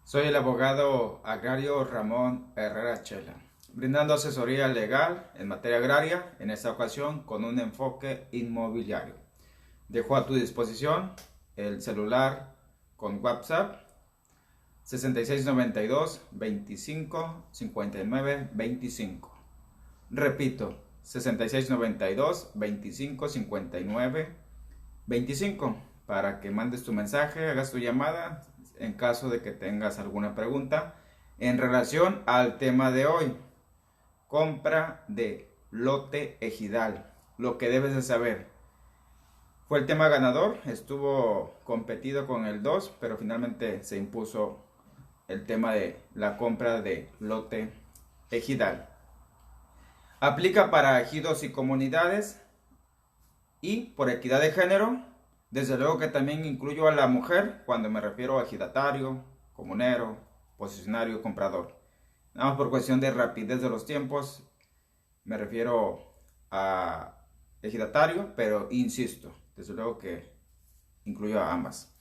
Soy el abogado agrario Ramón Herrera Chela, brindando asesoría legal en materia agraria, en esta ocasión con un enfoque inmobiliario. Dejo a tu disposición el celular con WhatsApp 6692 25 59 25. Repito, 6692 25 59 25 para que mandes tu mensaje, hagas tu llamada en caso de que tengas alguna pregunta en relación al tema de hoy. Compra de lote ejidal, lo que debes de saber. Fue el tema ganador, estuvo competido con el 2, pero finalmente se impuso el tema de la compra de lote ejidal. Aplica para ejidos y comunidades y por equidad de género. Desde luego que también incluyo a la mujer cuando me refiero a ejidatario, comunero, posesionario, comprador. Nada más por cuestión de rapidez de los tiempos me refiero a ejidatario, pero insisto, desde luego que incluyo a ambas.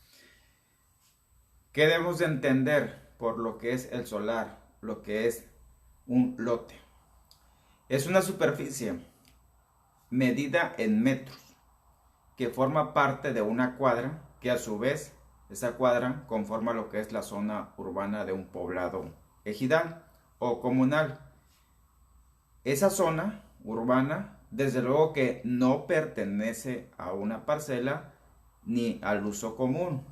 ¿Qué debemos de entender por lo que es el solar, lo que es un lote? Es una superficie medida en metros que forma parte de una cuadra, que a su vez esa cuadra conforma lo que es la zona urbana de un poblado ejidal o comunal. Esa zona urbana, desde luego que no pertenece a una parcela ni al uso común.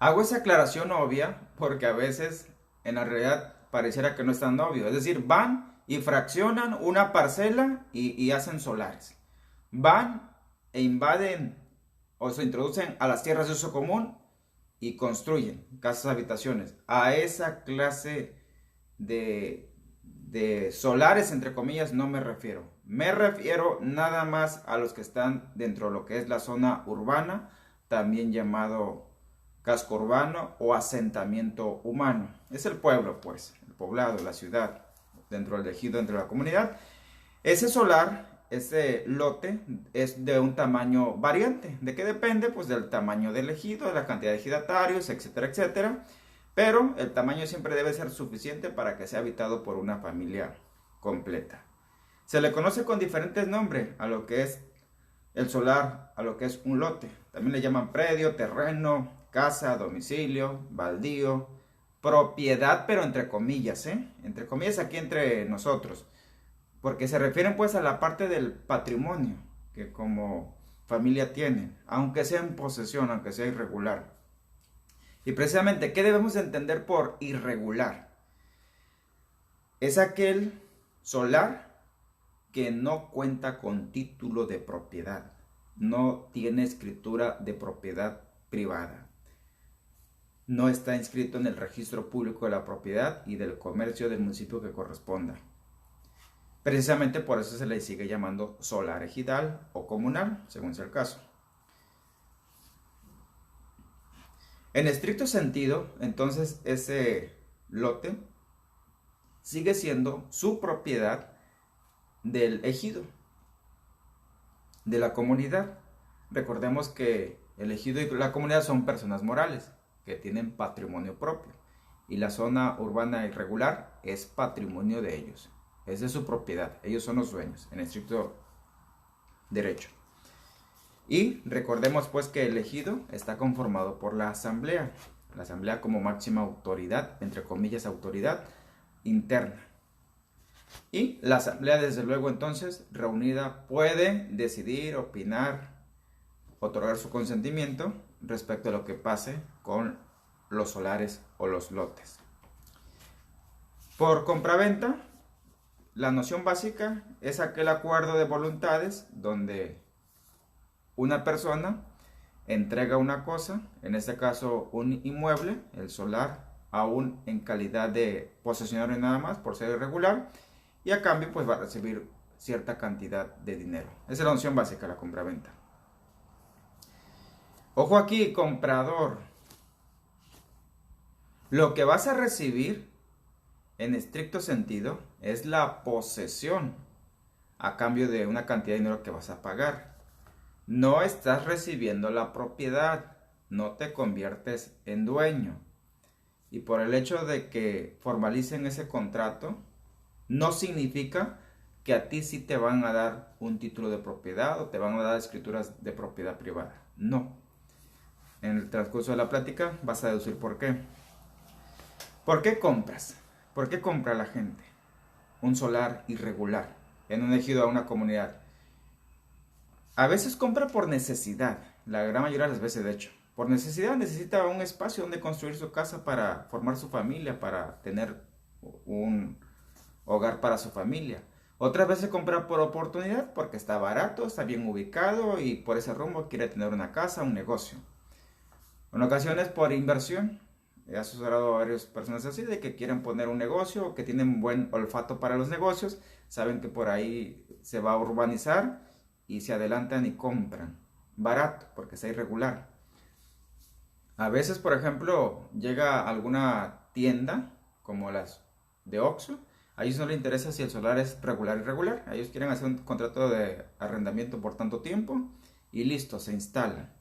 Hago esa aclaración obvia porque a veces en la realidad pareciera que no es tan obvio. Es decir, van y fraccionan una parcela y hacen solares. Van e invaden o se introducen a las tierras de uso común y construyen casas, habitaciones. A esa clase de solares, entre comillas, no me refiero. Me refiero nada más a los que están dentro de lo que es la zona urbana, también llamado casco urbano o asentamiento humano. Es el pueblo, pues, el poblado, la ciudad, dentro del ejido, dentro de la comunidad. Ese solar, ese lote es de un tamaño variante. ¿De qué depende? Pues del tamaño del ejido, de la cantidad de ejidatarios, etcétera, etcétera. Pero el tamaño siempre debe ser suficiente para que sea habitado por una familia completa. Se le conoce con diferentes nombres a lo que es el solar, a lo que es un lote. También le llaman predio, terreno, casa, domicilio, baldío, propiedad, pero entre comillas, entre comillas aquí entre nosotros. Porque se refieren pues a la parte del patrimonio que como familia tienen, aunque sea en posesión, aunque sea irregular. Y precisamente, ¿qué debemos entender por irregular? Es aquel solar que no cuenta con título de propiedad, no tiene escritura de propiedad privada, no está inscrito en el registro público de la propiedad y del comercio del municipio que corresponda. Precisamente por eso se le sigue llamando solar ejidal o comunal, según sea el caso. En estricto sentido, entonces ese lote sigue siendo su propiedad del ejido, de la comunidad. Recordemos que el ejido y la comunidad son personas morales que tienen patrimonio propio y la zona urbana irregular es patrimonio de ellos. Es de su propiedad, ellos son los dueños, en estricto derecho. Y recordemos pues que el ejido está conformado por la asamblea como máxima autoridad, entre comillas autoridad interna. Y la asamblea desde luego entonces reunida puede decidir, opinar, otorgar su consentimiento respecto a lo que pase con los solares o los lotes. Por compraventa, la noción básica es aquel acuerdo de voluntades donde una persona entrega una cosa, en este caso un inmueble, el solar, aún en calidad de posesionario nada más por ser irregular, y a cambio pues va a recibir cierta cantidad de dinero. Esa es la noción básica, la compraventa. Ojo aquí, comprador. Lo que vas a recibir en estricto sentido es la posesión a cambio de una cantidad de dinero que vas a pagar. No estás recibiendo la propiedad, no te conviertes en dueño. Y por el hecho de que formalicen ese contrato, no significa que a ti sí te van a dar un título de propiedad o te van a dar escrituras de propiedad privada. No. En el transcurso de la plática vas a deducir por qué. ¿Por qué compras? ¿Por qué compra la gente un solar irregular en un ejido a una comunidad? A veces compra por necesidad, la gran mayoría de las veces de hecho. Por necesidad necesita un espacio donde construir su casa para formar su familia, para tener un hogar para su familia. Otras veces compra por oportunidad porque está barato, está bien ubicado y por ese rumbo quiere tener una casa, un negocio. En ocasiones por inversión. He asesorado a varias personas así de que quieren poner un negocio, que tienen buen olfato para los negocios, saben que por ahí se va a urbanizar y se adelantan y compran barato porque está irregular. A veces, por ejemplo, llega alguna tienda como las de Oxxo. A ellos no les interesa si el solar es regular o irregular. A ellos quieren hacer un contrato de arrendamiento por tanto tiempo y listo, se instala.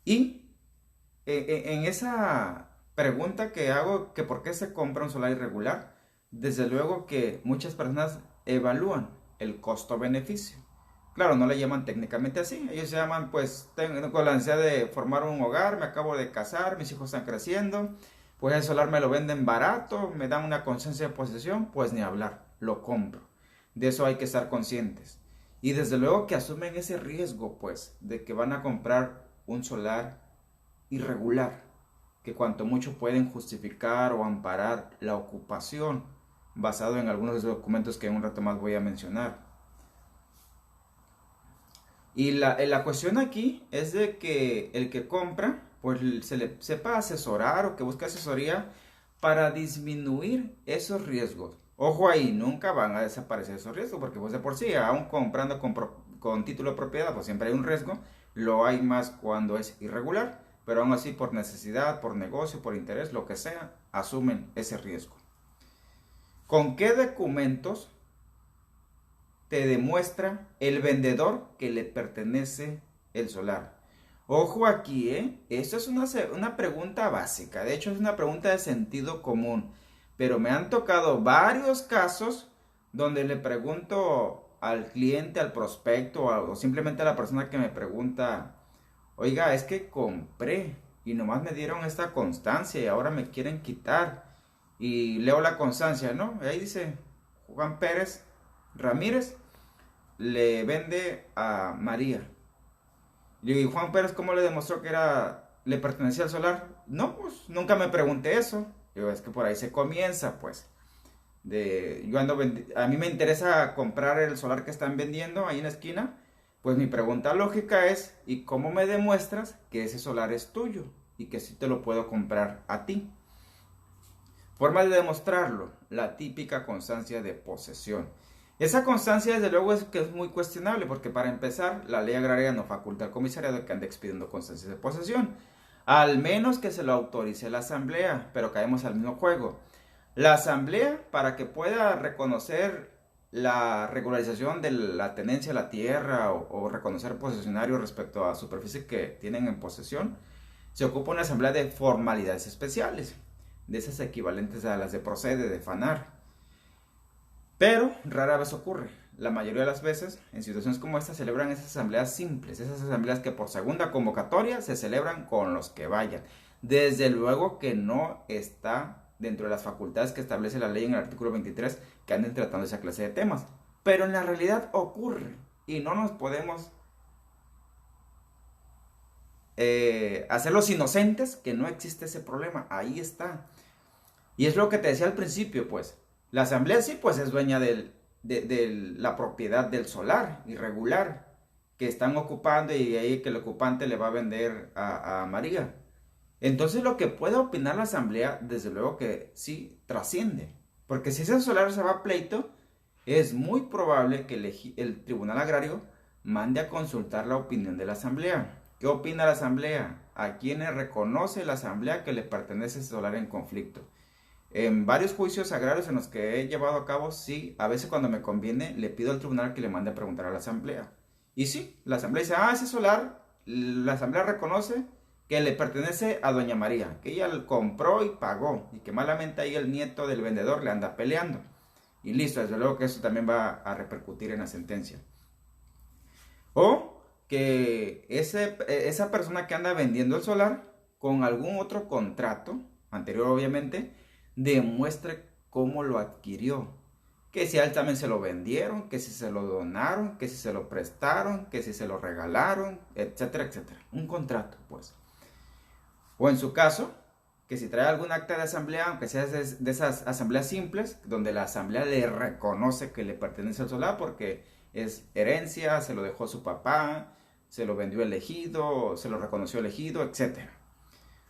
Y en esa pregunta que hago, que por qué se compra un solar irregular, desde luego que muchas personas evalúan el costo-beneficio. Claro, no le llaman técnicamente así, ellos llaman pues tengo la ansiedad de formar un hogar, me acabo de casar, mis hijos están creciendo, pues el solar me lo venden barato, me dan una conciencia de posesión, pues ni hablar, lo compro. De eso hay que estar conscientes. Y desde luego que asumen ese riesgo pues de que van a comprar un solar irregular, que cuanto mucho pueden justificar o amparar la ocupación basado en algunos de los documentos que en un rato más voy a mencionar. Y la cuestión aquí es de que el que compra pues se le sepa asesorar o que busque asesoría para disminuir esos riesgos. Ojo ahí, nunca van a desaparecer esos riesgos porque pues de por sí, aún comprando con título de propiedad, pues siempre hay un riesgo, lo hay más cuando es irregular. Pero aún así por necesidad, por negocio, por interés, lo que sea, asumen ese riesgo. ¿Con qué documentos te demuestra el vendedor que le pertenece el solar? Ojo aquí, esto es una pregunta básica, de hecho es una pregunta de sentido común, pero me han tocado varios casos donde le pregunto al cliente, al prospecto o simplemente a la persona que me pregunta: oiga, es que compré y nomás me dieron esta constancia y ahora me quieren quitar. Y leo la constancia, ¿no? Ahí dice, Juan Pérez Ramírez le vende a María. Y digo, ¿y Juan Pérez cómo le demostró que le pertenecía al solar? No, pues nunca me pregunté eso. Digo, es que por ahí se comienza, pues. A mí me interesa comprar el solar que están vendiendo ahí en la esquina. Pues mi pregunta lógica es, ¿y cómo me demuestras que ese solar es tuyo y que sí te lo puedo comprar a ti? Forma de demostrarlo, la típica constancia de posesión. Esa constancia desde luego es que es muy cuestionable porque para empezar la ley agraria no faculta al comisariado que ande expidiendo constancias de posesión, al menos que se lo autorice la asamblea, pero caemos al mismo juego. La asamblea, para que pueda reconocer la regularización de la tenencia a la tierra o reconocer posesionarios respecto a superficie que tienen en posesión, se ocupa una asamblea de formalidades especiales, de esas equivalentes a las de procede, de FANAR. Pero rara vez ocurre. La mayoría de las veces, en situaciones como esta, celebran esas asambleas simples, esas asambleas que por segunda convocatoria se celebran con los que vayan. Desde luego que no está dentro de las facultades que establece la ley en el artículo 23 que anden tratando esa clase de temas. Pero en la realidad ocurre y no nos podemos hacer los inocentes que no existe ese problema. Ahí está. Y es lo que te decía al principio, pues. La asamblea sí, pues es dueña de la propiedad del solar irregular que están ocupando y ahí que el ocupante le va a vender a María. Entonces lo que pueda opinar la asamblea, desde luego que sí trasciende. Porque si ese solar se va a pleito, es muy probable que el Tribunal Agrario mande a consultar la opinión de la asamblea. ¿Qué opina la asamblea? ¿A quiénes reconoce la asamblea que le pertenece ese solar en conflicto? En varios juicios agrarios en los que he llevado a cabo, sí, a veces cuando me conviene, le pido al tribunal que le mande a preguntar a la asamblea. Y sí, la asamblea dice, ese solar, la asamblea reconoce que le pertenece a doña María, que ella lo compró y pagó, y que malamente ahí el nieto del vendedor le anda peleando. Y listo, desde luego que eso también va a repercutir en la sentencia. O que esa persona que anda vendiendo el solar, con algún otro contrato, anterior obviamente, demuestre cómo lo adquirió. Que si a él también se lo vendieron, que si se lo donaron, que si se lo prestaron, que si se lo regalaron, etcétera, etcétera. Un contrato, pues. O en su caso, que si trae algún acta de asamblea, aunque sea de esas asambleas simples, donde la asamblea le reconoce que le pertenece al solar porque es herencia, se lo dejó su papá, se lo vendió el ejido, se lo reconoció el ejido, etcétera.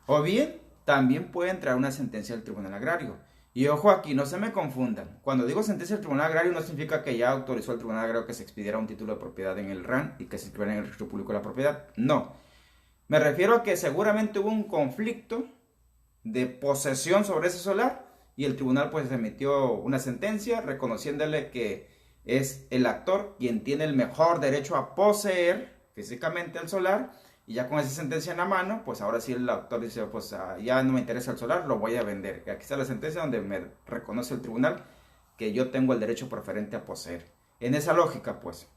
O bien, también puede entrar una sentencia del Tribunal Agrario. Y ojo aquí, no se me confundan. Cuando digo sentencia del Tribunal Agrario no significa que ya autorizó el Tribunal Agrario que se expidiera un título de propiedad en el RAN y que se inscribiera en el registro público de la propiedad. No. Me refiero a que seguramente hubo un conflicto de posesión sobre ese solar y el tribunal pues emitió una sentencia reconociéndole que es el actor quien tiene el mejor derecho a poseer físicamente el solar. Y ya con esa sentencia en la mano, pues ahora sí el autor dice, pues ya no me interesa el solar, lo voy a vender. Y aquí está la sentencia donde me reconoce el tribunal que yo tengo el derecho preferente a poseer. En esa lógica, pues.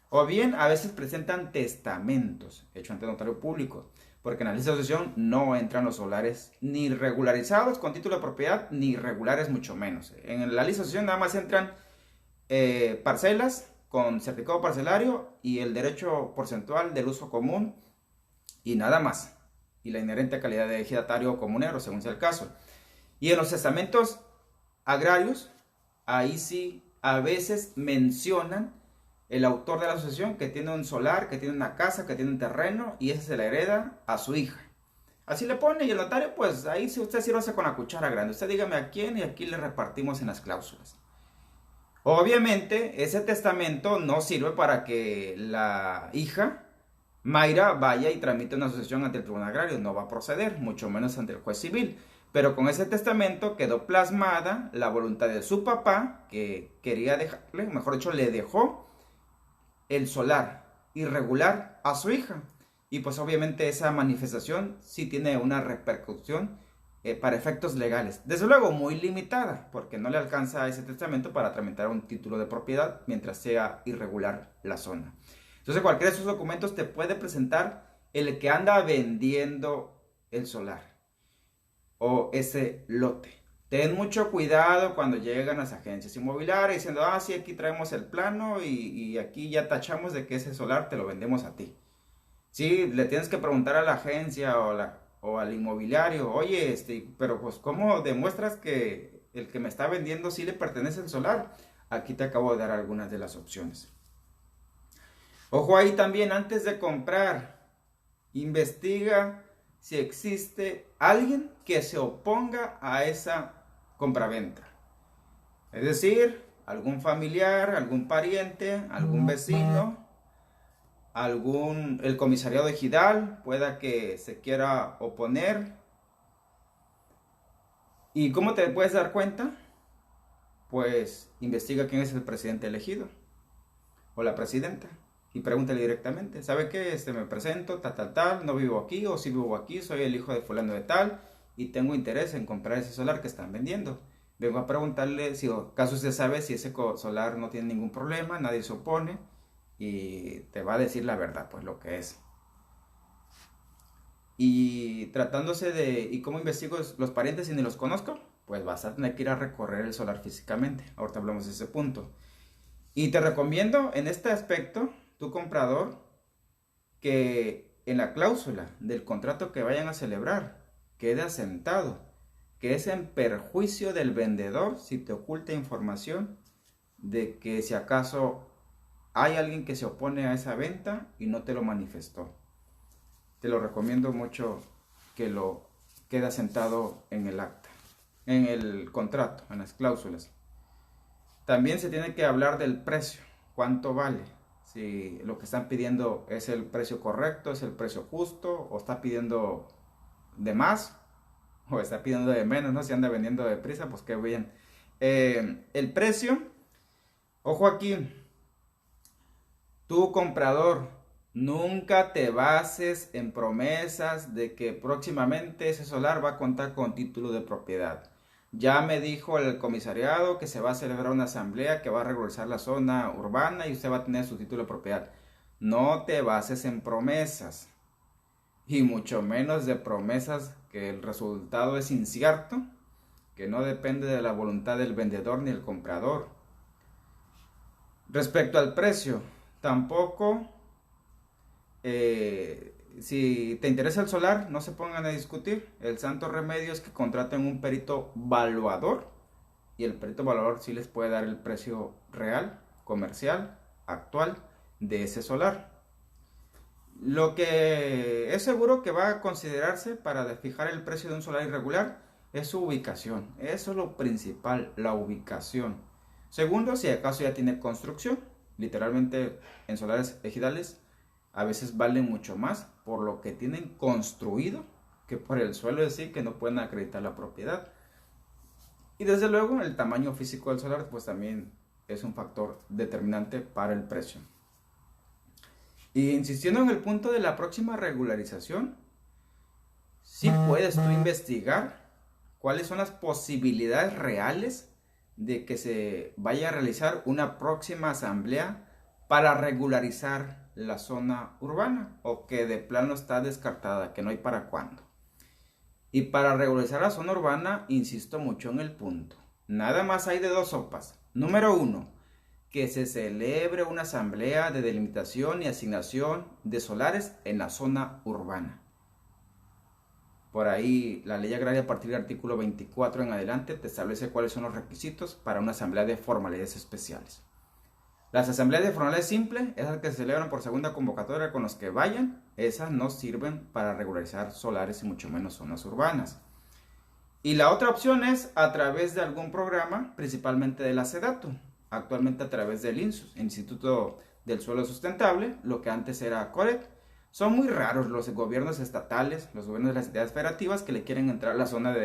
O bien, a veces presentan testamentos hechos ante notario público, porque en la lista de sucesión no entran los solares ni regularizados con título de propiedad, ni irregulares mucho menos. En la lista de sucesión nada más entran parcelas con certificado parcelario y el derecho porcentual del uso común, y nada más, y la inherente calidad de ejidatario o comunero, según sea el caso. Y en los testamentos agrarios, ahí sí, a veces mencionan el autor de la asociación que tiene un solar, que tiene una casa, que tiene un terreno, y ese se le hereda a su hija. Así le pone, y el notario, pues ahí sí usted sírvase con la cuchara grande. Usted dígame a quién, y aquí le repartimos en las cláusulas. Obviamente, ese testamento no sirve para que la hija Mayra vaya y tramite una asociación ante el Tribunal Agrario, no va a proceder, mucho menos ante el juez civil. Pero con ese testamento quedó plasmada la voluntad de su papá, que quería dejarle, mejor dicho, le dejó el solar irregular a su hija. Y pues obviamente esa manifestación sí tiene una repercusión para efectos legales. Desde luego muy limitada, porque no le alcanza a ese testamento para tramitar un título de propiedad mientras sea irregular la zona. Entonces cualquiera de esos documentos te puede presentar el que anda vendiendo el solar o ese lote. Ten mucho cuidado cuando llegan las agencias inmobiliarias diciendo, sí, aquí traemos el plano y aquí ya tachamos de que ese solar te lo vendemos a ti. Sí, le tienes que preguntar a la agencia o al inmobiliario, oye, pero pues ¿cómo demuestras que el que me está vendiendo sí le pertenece el solar? Aquí te acabo de dar algunas de las opciones. Ojo ahí también, antes de comprar, investiga si existe alguien que se oponga a esa compraventa. Es decir, algún familiar, algún pariente, algún vecino, el comisariado ejidal pueda que se quiera oponer. ¿Y cómo te puedes dar cuenta? Pues investiga quién es el presidente elegido o la presidenta. Y pregúntale directamente, ¿sabe qué? Me presento, tal, no vivo aquí, o sí vivo aquí, soy el hijo de fulano de tal, y tengo interés en comprar ese solar que están vendiendo. Vengo a preguntarle, si acaso usted sabe si ese solar no tiene ningún problema, nadie se opone, y te va a decir la verdad, pues lo que es. Y tratándose ¿y cómo investigo los parientes si ni los conozco? Pues vas a tener que ir a recorrer el solar físicamente. Ahorita hablamos de ese punto. Y te recomiendo en este aspecto, tu comprador, que en la cláusula del contrato que vayan a celebrar quede asentado que es en perjuicio del vendedor si te oculta información de que si acaso hay alguien que se opone a esa venta y no te lo manifestó. Te lo recomiendo mucho que lo quede asentado en el acta, en el contrato, en las cláusulas. También se tiene que hablar del precio, cuánto vale. Si lo que están pidiendo es el precio correcto, es el precio justo, o está pidiendo de más, o está pidiendo de menos, ¿no? Si anda vendiendo de prisa, pues qué bien. El precio, ojo aquí, tu comprador, Nunca te bases en promesas de que próximamente ese solar va a contar con título de propiedad. Ya me dijo el comisariado que se va a celebrar una asamblea que va a regularizar la zona urbana y usted va a tener su título de propiedad. No te bases en promesas, y mucho menos de promesas que el resultado es incierto, que no depende de la voluntad del vendedor ni el comprador. Respecto al precio, tampoco, si te interesa el solar, no se pongan a discutir. El santo remedio es que contraten un perito valuador, y el perito valuador sí les puede dar el precio real, comercial, actual de ese solar. Lo que es seguro que va a considerarse para fijar el precio de un solar irregular es su ubicación. Eso es lo principal, la ubicación. Segundo, si acaso ya tiene construcción. Literalmente en solares ejidales a veces valen mucho más por lo que tienen construido que por el suelo en sí, que no pueden acreditar la propiedad. Y desde luego el tamaño físico del solar pues también es un factor determinante para el precio. Y insistiendo en el punto de la próxima regularización, sí puedes tú investigar cuáles son las posibilidades reales de que se vaya a realizar una próxima asamblea para regularizar la zona urbana, o que de plano está descartada, que no hay para cuándo. Y para regularizar la zona urbana, insisto mucho en el punto, nada más hay de dos sopas. Número uno, que se celebre una asamblea de delimitación y asignación de solares en la zona urbana. Por ahí la ley agraria, a partir del artículo 24 en adelante, te establece cuáles son los requisitos para una asamblea de formalidades especiales. Las asambleas de formalidades simples, esas que se celebran por segunda convocatoria con los que vayan, esas no sirven para regularizar solares y mucho menos zonas urbanas. Y la otra opción es a través de algún programa, principalmente de la SEDATU, actualmente a través del INSUS, Instituto del Suelo Sustentable, lo que antes era CORET. Son muy raros los gobiernos estatales, los gobiernos de las entidades federativas que le quieren entrar a la zona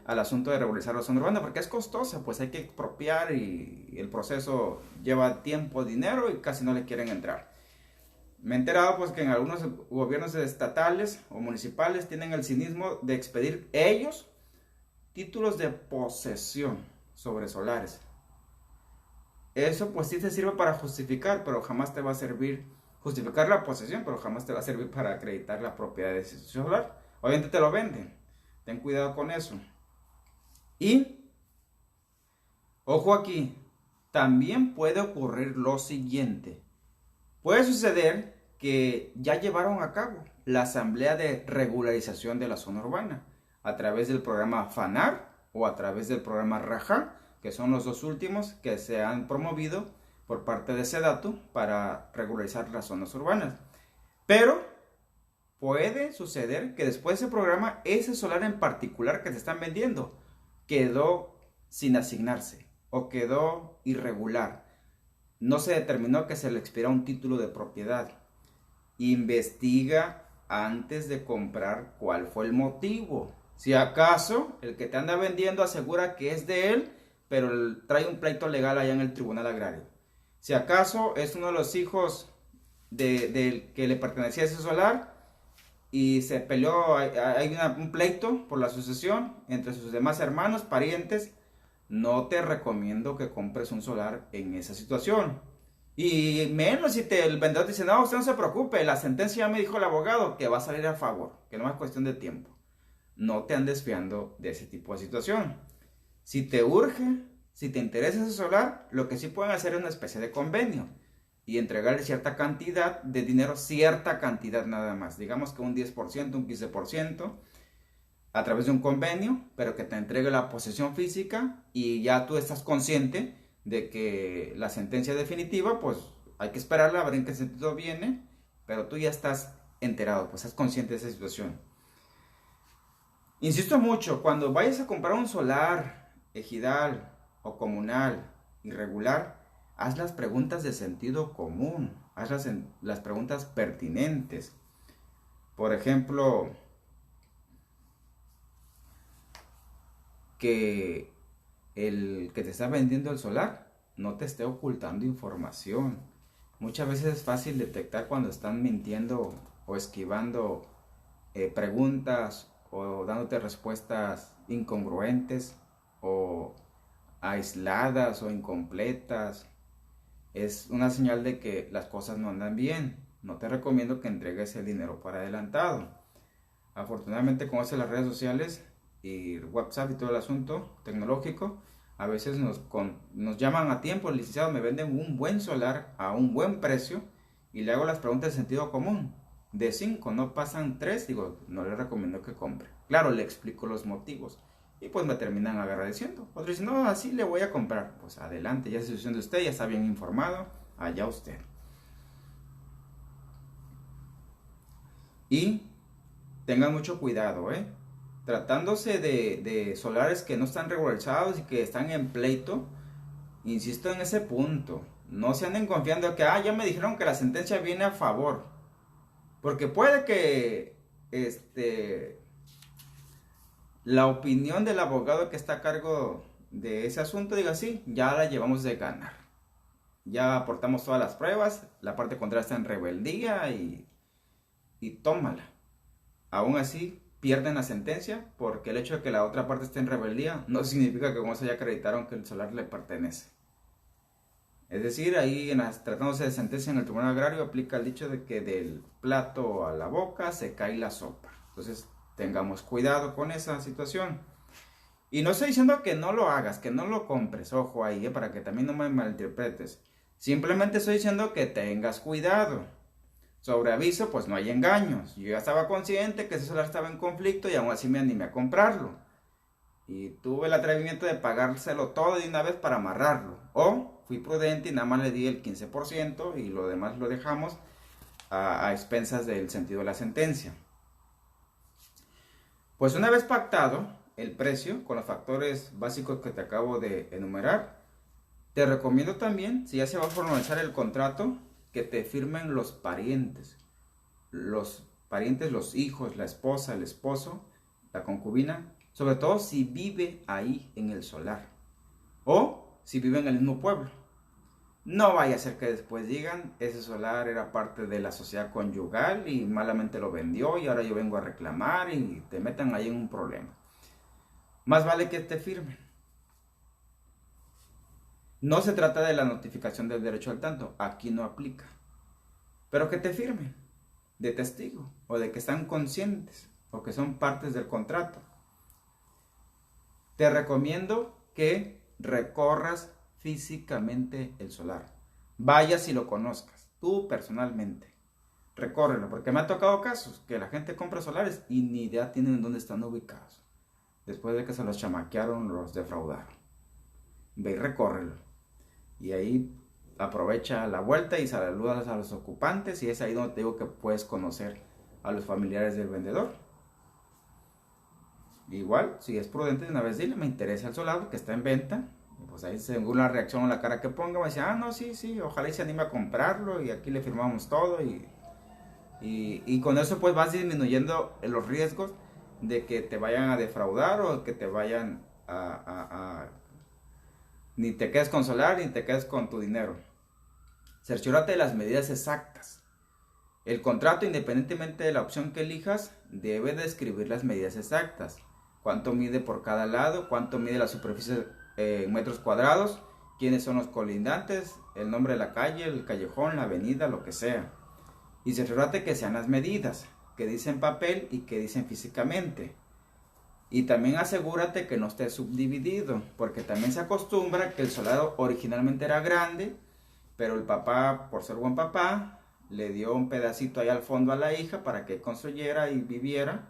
al asunto de regularizar la zona urbana, porque es costosa, pues hay que expropiar y el proceso lleva tiempo, dinero, y casi no le quieren entrar. Me he enterado pues que en algunos gobiernos estatales o municipales tienen el cinismo de expedir ellos títulos de posesión sobre solares. Eso pues sí te sirve para justificar, pero jamás te va a servir justificar la posesión, pero jamás te va a servir para acreditar la propiedad de ese solar. Obviamente te lo venden. Ten cuidado con eso. Y, ojo aquí, también puede ocurrir lo siguiente. Puede suceder que ya llevaron a cabo la asamblea de regularización de la zona urbana a través del programa FANAR o a través del programa RAJA, que son los dos últimos que se han promovido por parte de SEDATU para regularizar las zonas urbanas. Pero puede suceder que después de ese programa, ese solar en particular que te están vendiendo quedó sin asignarse o quedó irregular. No se determinó que se le expira un título de propiedad. Investiga antes de comprar cuál fue el motivo. Si acaso el que te anda vendiendo asegura que es de él, pero trae un pleito legal allá en el Tribunal Agrario. Si acaso es uno de los hijos del que le pertenecía a ese solar y se peleó, hay un pleito por la sucesión entre sus demás hermanos, parientes, no te recomiendo que compres un solar en esa situación. Y menos si el vendedor dice, no, usted no se preocupe, la sentencia ya me dijo el abogado que va a salir a favor, que no es cuestión de tiempo. No te andes fiando de ese tipo de situación. Si te urge, si te interesa ese solar, lo que sí pueden hacer es una especie de convenio y entregarle cierta cantidad de dinero, cierta cantidad nada más, digamos que un 10%, un 15%, a través de un convenio, pero que te entregue la posesión física y ya tú estás consciente de que la sentencia definitiva, pues hay que esperarla, a ver en qué sentido viene, pero tú ya estás enterado, pues estás consciente de esa situación. Insisto mucho, cuando vayas a comprar un solar ejidal o comunal irregular, haz las preguntas de sentido común, haz las preguntas pertinentes. Por ejemplo, que el que te está vendiendo el solar no te esté ocultando información, Muchas veces es fácil detectar cuando están mintiendo o esquivando preguntas o dándote respuestas incongruentes o aisladas o incompletas. Es una señal de que las cosas no andan bien. No te recomiendo que entregues el dinero por adelantado. Afortunadamente, con eso de las redes sociales y WhatsApp y todo el asunto tecnológico, a veces nos llaman a tiempo, licenciado, me venden un buen solar a un buen precio y le hago las preguntas de sentido común. De 5 no pasan 3, digo, no le recomiendo que compre. Claro, le explico los motivos y pues me terminan agradeciendo. Otros dicen, no, así le voy a comprar. Pues adelante, ya es decisión de usted, ya está bien informado, allá usted. Y tengan mucho cuidado, tratándose de solares que no están regularizados y que están en pleito, insisto en ese punto. No se anden confiando que, ya me dijeron que la sentencia viene a favor. Porque puede que la opinión del abogado que está a cargo de ese asunto diga, sí, ya la llevamos de ganar. Ya aportamos todas las pruebas, la parte contraria está en rebeldía y tómala. Aún así, pierden la sentencia porque el hecho de que la otra parte esté en rebeldía no significa que con eso ya acreditaron que el solar le pertenece. Es decir, ahí tratándose de sentencia en el Tribunal Agrario aplica el dicho de que del plato a la boca se cae la sopa. Entonces tengamos cuidado con esa situación. Y no estoy diciendo que no lo hagas, que no lo compres, ojo ahí, para que también no me malinterpretes. Simplemente estoy diciendo que tengas cuidado. Sobre aviso, pues no hay engaños. Yo ya estaba consciente que ese solar estaba en conflicto y aún así me animé a comprarlo. Y tuve el atrevimiento de pagárselo todo de una vez para amarrarlo. O fui prudente y nada más le di el 15% y lo demás lo dejamos a expensas del sentido de la sentencia. Pues una vez pactado el precio con los factores básicos que te acabo de enumerar, te recomiendo también, si ya se va a formalizar el contrato, que te firmen los parientes. Los parientes, los hijos, la esposa, el esposo, la concubina, sobre todo si vive ahí en el solar o si vive en el mismo pueblo. No vaya a ser que después digan, ese solar era parte de la sociedad conyugal y malamente lo vendió y ahora yo vengo a reclamar y te metan ahí en un problema. Más vale que te firmen. No se trata de la notificación del derecho al tanto, aquí no aplica. Pero que te firmen de testigo o de que están conscientes o que son partes del contrato. Te recomiendo que recorras físicamente el solar. Vayas y lo conozcas, tú personalmente. Recórrelo, porque me ha tocado casos que la gente compra solares y ni idea tienen en dónde están ubicados. Después de que se los chamaquearon, los defraudaron. Ve y recórrelo. Y ahí aprovecha la vuelta y saludas a los ocupantes y es ahí donde te digo que puedes conocer a los familiares del vendedor. Igual, si es prudente, una vez dile, me interesa el solar que está en venta. Y pues ahí según la reacción o la cara que ponga, va a decir, no, sí, ojalá y se anime a comprarlo y aquí le firmamos todo. Y con eso pues vas disminuyendo los riesgos de que te vayan a defraudar o que te vayan ni te quedes con solar ni te quedes con tu dinero. Cerciórate de las medidas exactas. El contrato, independientemente de la opción que elijas, debe describir las medidas exactas. Cuánto mide por cada lado, cuánto mide la superficie en metros cuadrados, quiénes son los colindantes, el nombre de la calle, el callejón, la avenida, lo que sea. Y cerciórate que sean las medidas, que dicen papel y que dicen físicamente. Y también asegúrate que no esté subdividido, porque también se acostumbra que el solar originalmente era grande, pero el papá, por ser buen papá, le dio un pedacito ahí al fondo a la hija para que construyera y viviera.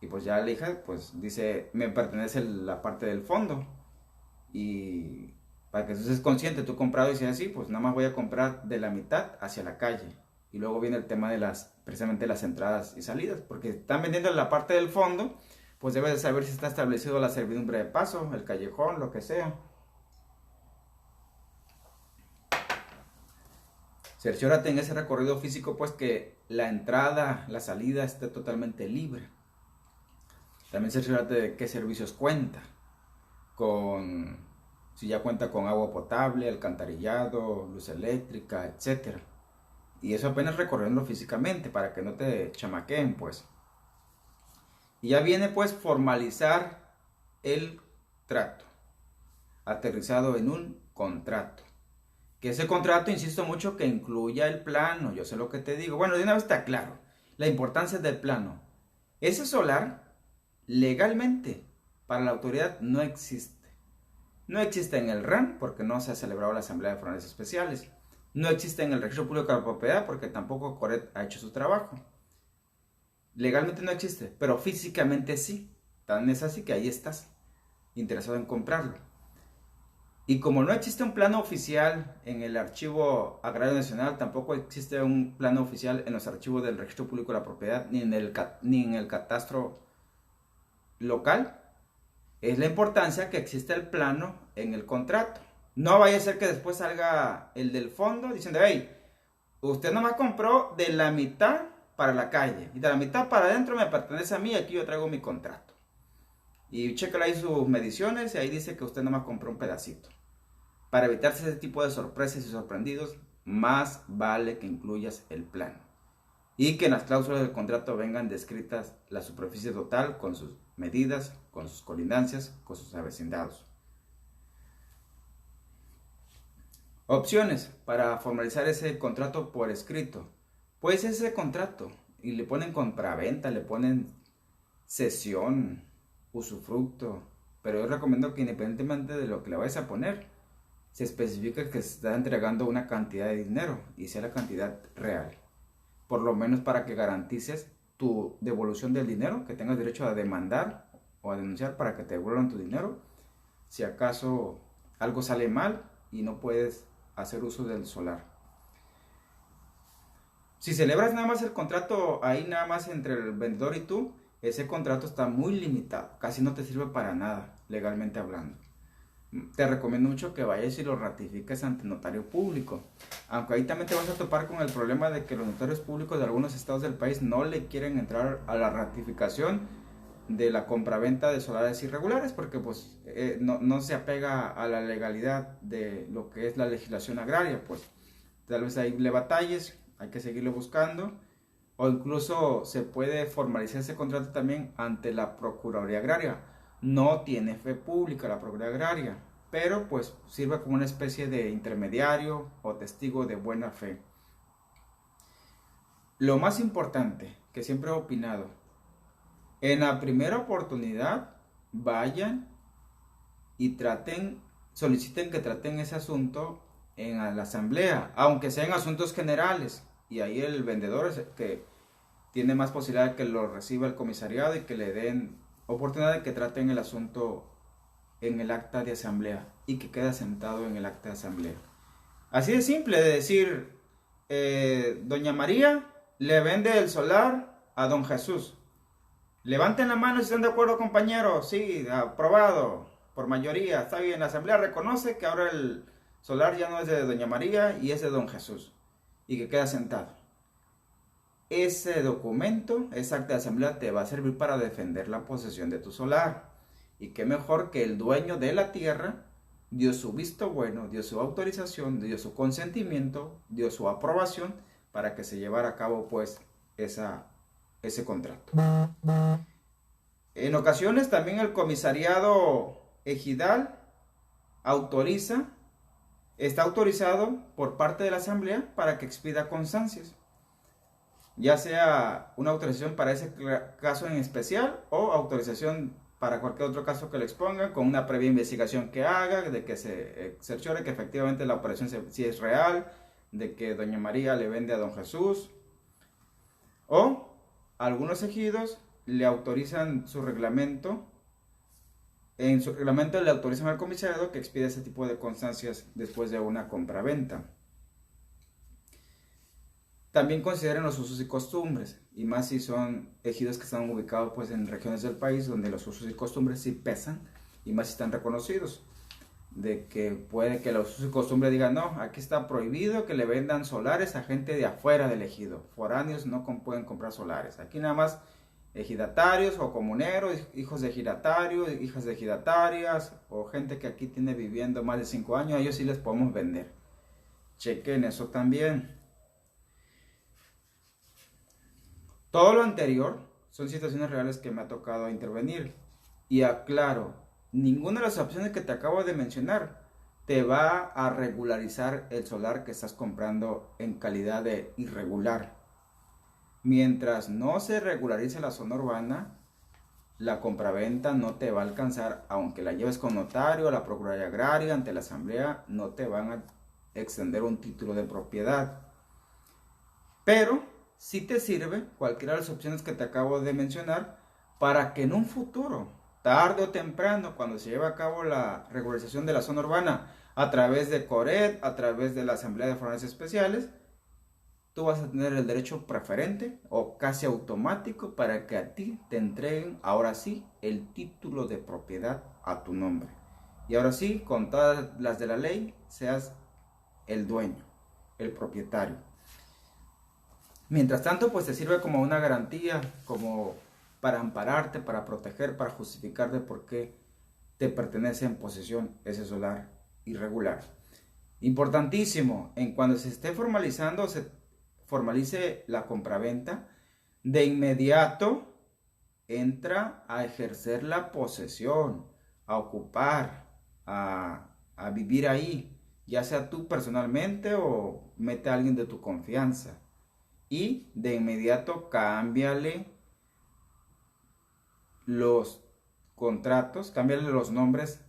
Y pues ya la hija pues dice, me pertenece la parte del fondo. Y para que tú seas consciente, tú comprado y dices así, pues nada más voy a comprar de la mitad hacia la calle. Y luego viene el tema de precisamente las entradas y salidas, porque están vendiendo la parte del fondo, pues debes de saber si está establecido la servidumbre de paso, el callejón, lo que sea. Cerciórate en ese recorrido físico pues que la entrada, la salida esté totalmente libre. También cerciórate de qué servicios cuenta, si ya cuenta con agua potable, alcantarillado, luz eléctrica, etcétera. Y eso apenas recorriendo físicamente para que no te chamaqueen, pues. Y ya viene pues formalizar el trato, aterrizado en un contrato. Que ese contrato, insisto mucho, que incluya el plano. Yo sé lo que te digo. Bueno, de una vez está claro la importancia del plano. Ese solar, legalmente, para la autoridad no existe. No existe en el RAN porque no se ha celebrado la Asamblea de Forales Especiales. No existe en el Registro Público de la Propiedad porque tampoco Coret ha hecho su trabajo. Legalmente no existe, pero físicamente sí. Tan es así que ahí estás, interesado en comprarlo. Y como no existe un plano oficial en el Archivo Agrario Nacional, tampoco existe un plano oficial en los archivos del Registro Público de la Propiedad, ni en el catastro local, es la importancia que exista el plano en el contrato. No vaya a ser que después salga el del fondo diciendo, hey, usted nomás compró de la mitad para la calle y de la mitad para adentro me pertenece a mí, aquí yo traigo mi contrato. Y chécale ahí sus mediciones y ahí dice que usted nomás compró un pedacito. Para evitarse ese tipo de sorpresas y sorprendidos, más vale que incluyas el plano. Y que en las cláusulas del contrato vengan descritas la superficie total con sus medidas, con sus colindancias, con sus avecindados. Opciones para formalizar ese contrato por escrito. Pues ese contrato y le ponen compraventa, le ponen cesión, usufructo. Pero yo recomiendo que independientemente de lo que le vayas a poner, se especifica que se está entregando una cantidad de dinero y sea la cantidad real. Por lo menos para que garantices tu devolución del dinero, que tengas derecho a demandar o a denunciar para que te devuelvan tu dinero. Si acaso algo sale mal y no puedes hacer uso del solar. Si celebras nada más el contrato ahí nada más entre el vendedor y tú, ese contrato está muy limitado, casi no te sirve para nada, legalmente hablando. Te recomiendo mucho que vayas y lo ratifiques ante notario público. Aunque ahí también te vas a topar con el problema de que los notarios públicos de algunos estados del país no le quieren entrar a la ratificación de la compraventa de solares irregulares porque pues no se apega a la legalidad de lo que es la legislación agraria. Pues tal vez ahí le batalles, hay que seguirlo buscando. O incluso se puede formalizar ese contrato también ante la Procuraduría Agraria. No tiene fe pública la Procuraduría Agraria, pero pues sirve como una especie de intermediario o testigo de buena fe. Lo más importante, que siempre he opinado, en la primera oportunidad vayan y soliciten que traten ese asunto en la asamblea, aunque sean asuntos generales, y ahí el vendedor es el que tiene más posibilidad de que lo reciba el comisariado y que le den oportunidad de que traten el asunto en el acta de asamblea y que quede sentado en el acta de asamblea. Así de simple, de decir, doña María le vende el solar a don Jesús. Levanten la mano si están de acuerdo, compañeros. Sí, aprobado por mayoría. Está bien, la asamblea reconoce que ahora el solar ya no es de doña María y es de don Jesús. Y que queda sentado. Ese documento, esa acta de asamblea te va a servir para defender la posesión de tu solar. Y qué mejor que el dueño de la tierra dio su visto bueno, dio su autorización, dio su consentimiento, dio su aprobación para que se llevara a cabo pues ese contrato. En ocasiones también el comisariado ejidal está autorizado por parte de la asamblea para que expida constancias. Ya sea una autorización para ese caso en especial o autorización para cualquier otro caso que le exponga con una previa investigación que haga, de que se cerciore que efectivamente la operación sí es real, de que doña María le vende a don Jesús. O algunos ejidos le autorizan su reglamento, en su reglamento le autorizan al comisariado que expida ese tipo de constancias después de una compraventa. También consideren los usos y costumbres, y más si son ejidos que están ubicados pues en regiones del país donde los usos y costumbres sí pesan, y más si están reconocidos, de que puede que los usos y costumbres digan, no, aquí está prohibido que le vendan solares a gente de afuera del ejido, foráneos no pueden comprar solares, aquí nada más ejidatarios o comuneros, hijos de ejidatarios, hijas de ejidatarias, o gente que aquí tiene viviendo más de 5 años, a ellos sí les podemos vender. Chequen eso también. Todo lo anterior son situaciones reales que me ha tocado intervenir. Y aclaro, ninguna de las opciones que te acabo de mencionar te va a regularizar el solar que estás comprando en calidad de irregular. Mientras no se regularice la zona urbana, la compraventa no te va a alcanzar, aunque la lleves con notario, la Procuraduría Agraria, ante la Asamblea, no te van a extender un título de propiedad. Pero sí te sirve cualquiera de las opciones que te acabo de mencionar para que en un futuro, tarde o temprano, cuando se lleve a cabo la regularización de la zona urbana a través de CORED, a través de la Asamblea de Forales Especiales, tú vas a tener el derecho preferente o casi automático para que a ti te entreguen ahora sí el título de propiedad a tu nombre. Y ahora sí, con todas las de la ley, seas el dueño, el propietario. Mientras tanto, pues te sirve como una garantía, como para ampararte, para proteger, para justificar de por qué te pertenece en posesión ese solar irregular. Importantísimo, en cuando se esté formalizando, se formalice la compraventa, de inmediato entra a ejercer la posesión, a ocupar, a vivir ahí, ya sea tú personalmente o mete a alguien de tu confianza. Y de inmediato cámbiale los contratos, cámbiale los nombres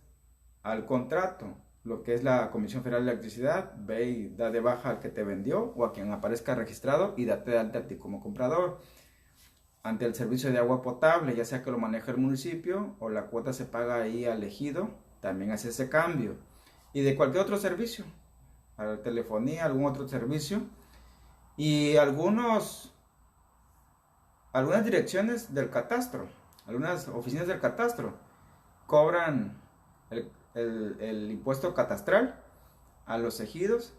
al contrato. Lo que es la Comisión Federal de Electricidad, ve y da de baja al que te vendió o a quien aparezca registrado y date de alta a ti como comprador. Ante el servicio de agua potable, ya sea que lo maneje el municipio o la cuota se paga ahí al ejido, también hace ese cambio. Y de cualquier otro servicio, a la telefonía, algún otro servicio. Y algunas direcciones del catastro, algunas oficinas del catastro cobran el impuesto catastral a los ejidos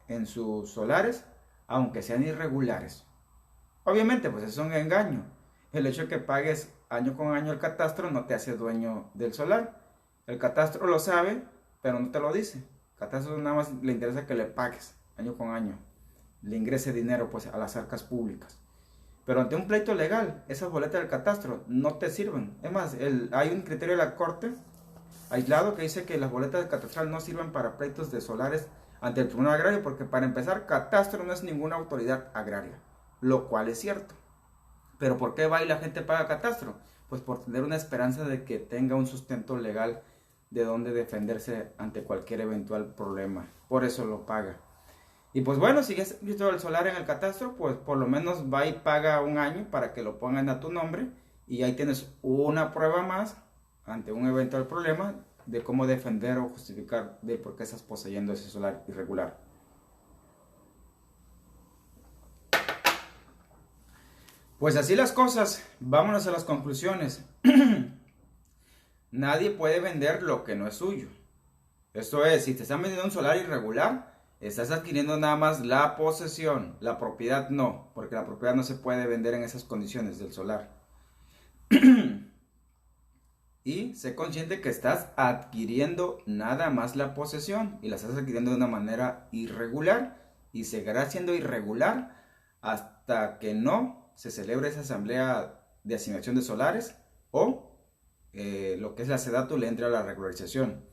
en sus solares, aunque sean irregulares. Obviamente, pues es un engaño. El hecho de que pagues año con año el catastro no te hace dueño del solar. El catastro lo sabe, pero no te lo dice. El catastro nada más le interesa que le pagues año con año, le ingrese dinero pues a las arcas públicas. Pero ante un pleito legal, esas boletas del catastro no te sirven. Es más, hay un criterio de la Corte aislado que dice que las boletas del catastral no sirven para pleitos de solares ante el Tribunal Agrario, porque para empezar, catastro no es ninguna autoridad agraria, lo cual es cierto. Pero ¿por qué va y la gente paga catastro? Pues por tener una esperanza de que tenga un sustento legal de donde defenderse ante cualquier eventual problema. Por eso lo paga. Y pues bueno, si ya has visto el solar en el catastro, pues por lo menos va y paga un año para que lo pongan a tu nombre y ahí tienes una prueba más ante un eventual problema de cómo defender o justificar de por qué estás poseyendo ese solar irregular. Pues así las cosas, vámonos a las conclusiones. Nadie puede vender lo que no es suyo. Esto es, si te están vendiendo un solar irregular, estás adquiriendo nada más la posesión, la propiedad no, porque la propiedad no se puede vender en esas condiciones del solar. Y sé consciente que estás adquiriendo nada más la posesión y la estás adquiriendo de una manera irregular y seguirá siendo irregular hasta que no se celebre esa asamblea de asignación de solares o lo que es la SEDATU le entre a la regularización.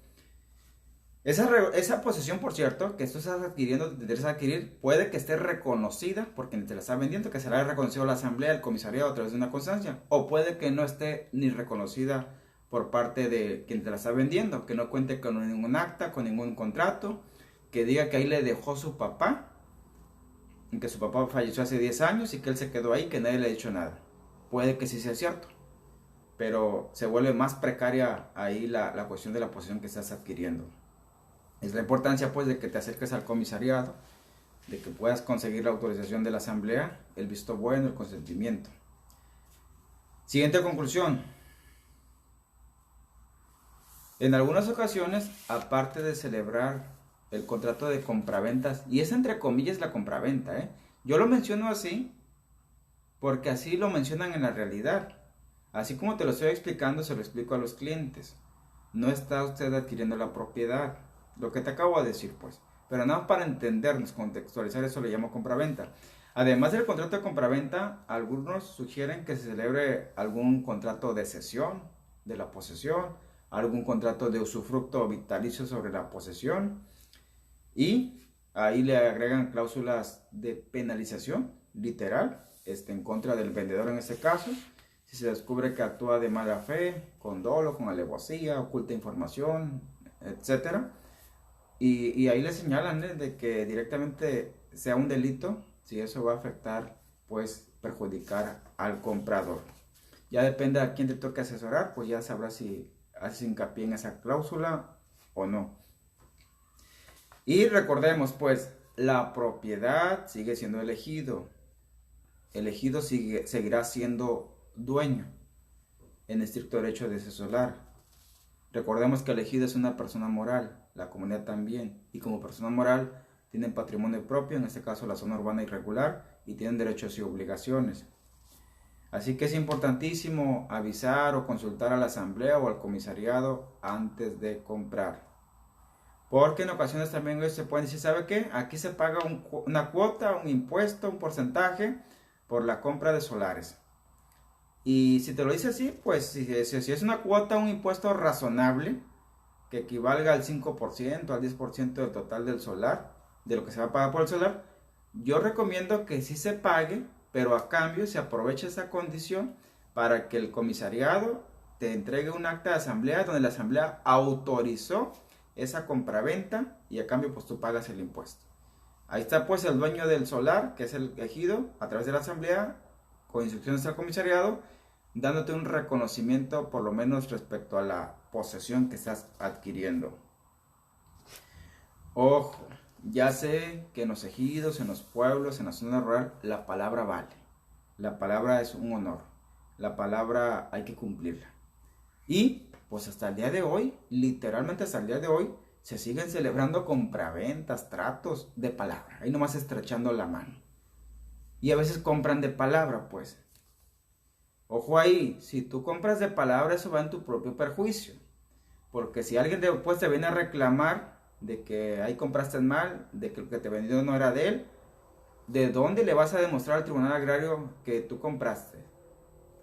Esa posesión, por cierto, que tú estás adquiriendo, te interesa adquirir, puede que esté reconocida por quien te la está vendiendo, que será reconocido la asamblea, el comisariado a través de una constancia, o puede que no esté ni reconocida por parte de quien te la está vendiendo, que no cuente con ningún acta, con ningún contrato, que diga que ahí le dejó su papá, que su papá falleció hace 10 años y que él se quedó ahí, que nadie le ha dicho nada. Puede que sí sea cierto, pero se vuelve más precaria ahí la cuestión de la posesión que estás adquiriendo. Es la importancia pues de que te acerques al comisariado, de que puedas conseguir la autorización de la asamblea, el visto bueno, el consentimiento. Siguiente conclusión. En algunas ocasiones, aparte de celebrar el contrato de compraventas, y es entre comillas la compraventa, yo lo menciono así porque así lo mencionan en la realidad. Así como te lo estoy explicando, se lo explico a los clientes. No está usted adquiriendo la propiedad, lo que te acabo de decir pues. Pero nada más para entendernos, contextualizar, eso le llamo compraventa. Además del contrato de compraventa, algunos sugieren que se celebre algún contrato de cesión de la posesión, algún contrato de usufructo vitalicio sobre la posesión, y ahí le agregan cláusulas de penalización, literal, en contra del vendedor en este caso, si se descubre que actúa de mala fe, con dolo, con alevosía, oculta información, etc. Y ahí le señalan de que directamente sea un delito, si eso va a afectar, pues perjudicar al comprador. Ya depende a quién te toque asesorar, pues ya sabrás si haces hincapié en esa cláusula o no. Y recordemos, pues, la propiedad sigue siendo elegido. El ejido seguirá siendo dueño en estricto derecho de ese solar. Recordemos que el ejido es una persona moral, la comunidad también, y como persona moral tienen patrimonio propio, en este caso la zona urbana irregular, y tienen derechos y obligaciones. Así que es importantísimo avisar o consultar a la asamblea o al comisariado antes de comprar. Porque en ocasiones también se pueden decir, ¿sabe qué? Aquí se paga una cuota, un impuesto, un porcentaje por la compra de solares. Y si te lo dice así, pues si es una cuota, un impuesto razonable, que equivalga al 5%, al 10% del total del solar, de lo que se va a pagar por el solar, yo recomiendo que sí se pague, pero a cambio se aproveche esa condición para que el comisariado te entregue un acta de asamblea donde la asamblea autorizó esa compraventa y a cambio pues tú pagas el impuesto. Ahí está pues el dueño del solar, que es el ejido, a través de la asamblea, con instrucciones al comisariado, dándote un reconocimiento por lo menos respecto a la posesión que estás adquiriendo. Ojo, ya sé que en los ejidos, en los pueblos, en la zona rural, la palabra vale. La palabra es un honor. La palabra hay que cumplirla. Y pues hasta el día de hoy, literalmente hasta el día de hoy, se siguen celebrando compraventas, tratos de palabra. Ahí nomás estrechando la mano. Y a veces compran de palabra, pues. Ojo ahí, si tú compras de palabra, eso va en tu propio perjuicio. Porque si alguien después te viene a reclamar de que ahí compraste mal, de que lo que te vendió no era de él, ¿de dónde le vas a demostrar al tribunal agrario que tú compraste?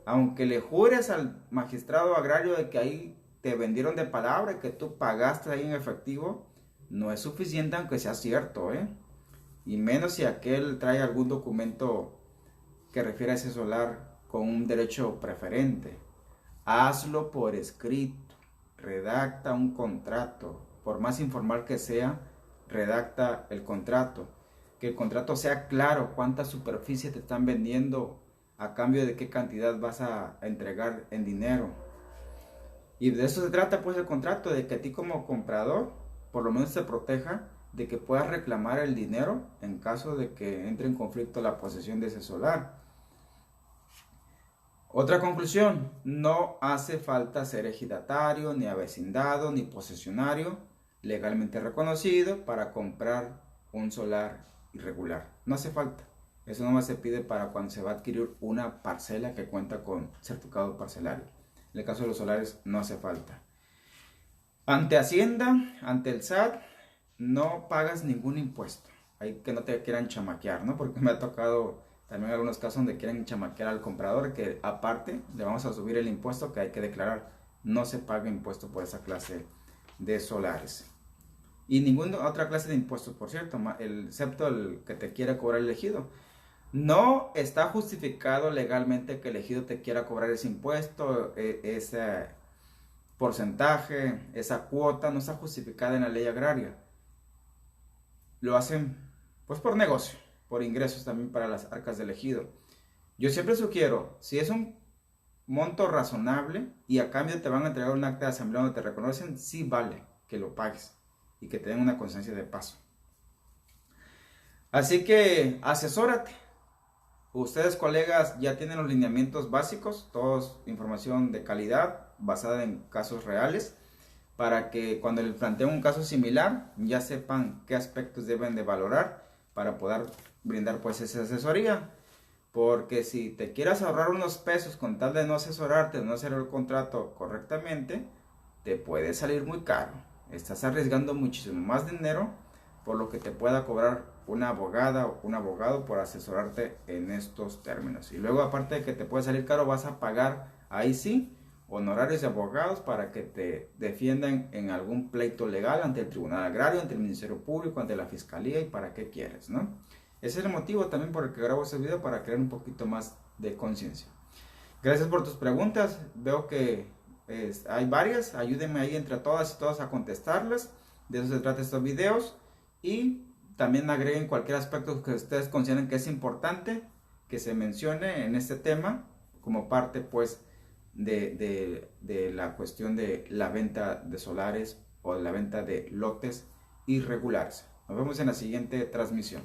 Aunque le jures al magistrado agrario de que ahí te vendieron de palabra y que tú pagaste ahí en efectivo, no es suficiente aunque sea cierto, y menos si aquel trae algún documento que refiere a ese solar con un derecho preferente. Hazlo por escrito, redacta un contrato, por más informal que sea, redacta el contrato, que el contrato sea claro cuánta superficie te están vendiendo, a cambio de qué cantidad vas a entregar en dinero. Y de eso se trata pues el contrato, de que a ti como comprador por lo menos te proteja de que puedas reclamar el dinero en caso de que entre en conflicto la posesión de ese solar. Otra conclusión, no hace falta ser ejidatario, ni avecindado, ni posesionario legalmente reconocido para comprar un solar irregular. No hace falta. Eso nomás se pide para cuando se va a adquirir una parcela que cuenta con certificado parcelario. En el caso de los solares no hace falta. Ante Hacienda, ante el SAT, no pagas ningún impuesto. Hay que no te quieran chamaquear, ¿no? Porque me ha tocado también algunos casos donde quieren chamaquear al comprador, que aparte le vamos a subir el impuesto que hay que declarar. No se paga impuesto por esa clase de solares. Y ninguna otra clase de impuestos, por cierto, excepto el que te quiera cobrar el ejido. No está justificado legalmente que el ejido te quiera cobrar ese impuesto, ese porcentaje, esa cuota, no está justificada en la ley agraria. Lo hacen pues por negocio, por ingresos también para las arcas del ejido. Yo siempre sugiero, si es un monto razonable y a cambio te van a entregar un acta de asamblea donde te reconocen, sí vale que lo pagues y que te den una constancia de paso. Así que asesórate. Ustedes, colegas, ya tienen los lineamientos básicos, todos información de calidad basada en casos reales, para que cuando les planteen un caso similar ya sepan qué aspectos deben de valorar para poder brindar pues esa asesoría. Porque si te quieras ahorrar unos pesos con tal de no asesorarte, de no hacer el contrato correctamente, te puede salir muy caro. Estás arriesgando muchísimo más dinero por lo que te pueda cobrar una abogada o un abogado por asesorarte en estos términos. Y luego, aparte de que te puede salir caro, vas a pagar ahí sí honorarios de abogados para que te defiendan en algún pleito legal ante el Tribunal Agrario, ante el Ministerio Público, ante la Fiscalía y para qué quieres, ¿no? Ese es el motivo también por el que grabo este video, para crear un poquito más de conciencia. Gracias por tus preguntas, veo que hay varias, ayúdenme ahí entre todas y todos a contestarlas. De eso se trata estos videos, y también agreguen cualquier aspecto que ustedes consideren que es importante que se mencione en este tema como parte pues de la cuestión de la venta de solares o de la venta de lotes irregulares. Nos vemos en la siguiente transmisión.